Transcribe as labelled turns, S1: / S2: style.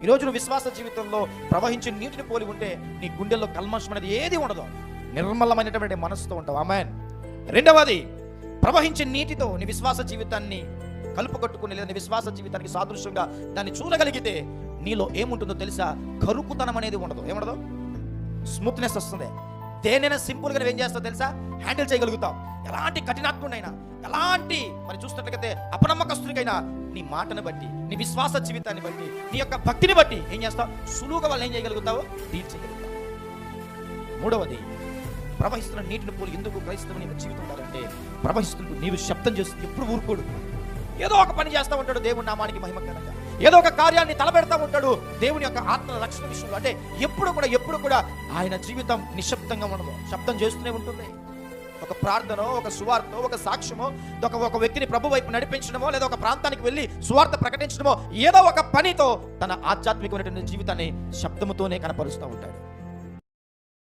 S1: ఈరోజు నువ్వు విశ్వాస జీవితంలో ప్రవహించే నీటిని పోలి ఉంటే నీ గుండెల్లో కల్మషం అనేది ఏది ఉండదు, నిర్మలమైనటువంటి మనసుతో ఉంటావు. ఆమేన్. రెండవది, ప్రవహించే నీటితో నీ విశ్వాస జీవితాన్ని కలుపుకట్టుకుని లేదా నీ విశ్వాస జీవితానికి సాదృశ్యంగా దాన్ని చూడగలిగితే నీలో ఏముంటుందో తెలుసా? కరుకుతనం అనేది ఉండదు. ఏముండదు? స్మూత్నెస్ వస్తుంది. దేనైనా సింపుల్గా నువ్వేం చేస్తావు తెలుసా? హ్యాండిల్ చేయగలుగుతావు. ఎలాంటి కఠినాత్ముడైనా, ఎలాంటి మరి చూసినట్లయితే అపనమ్మకస్తునికైనా నీ మాటను బట్టి, నీ విశ్వాస జీవితాన్ని బట్టి, నీ యొక్క భక్తిని బట్టి ఏం చేస్తావు? సులువుగా వాళ్ళు ఏం చేయగలుగుతావు? డీల్ చేయగలుగుతావు. మూడవది, ప్రవహిస్తున్న నీటిని పోలి ఎందుకు క్రైస్తవ నీ జీవితం ఉండాలంటే, ప్రవహిస్తున్నట్టు నీవు శబ్దం చేస్తూ ఎప్పుడు ఊరుకోడు. ఏదో ఒక పని చేస్తూ ఉంటాడు దేవుని నామానికి మహిమకరంగా, ఏదో ఒక కార్యాన్ని తలపెడతా ఉంటాడు దేవుని యొక్క ఆత్మ రక్షణ విషయంలో. అంటే ఎప్పుడు కూడా ఆయన జీవితం నిశ్శబ్దంగా ఉండదు, శబ్దం చేస్తూనే ఉంటుంది. ఒక ప్రార్థన, ఒక సువార్త, ఒక సాక్ష్యమో, ఒక వ్యక్తిని ప్రభు వైపు నడిపించడమో, లేదా ఒక ప్రాంతానికి వెళ్ళి సువార్త ప్రకటించడమో, ఏదో ఒక పనితో తన ఆధ్యాత్మికమైనటువంటి జీవితాన్ని శబ్దముతోనే కనపరుస్తూ ఉంటాడు.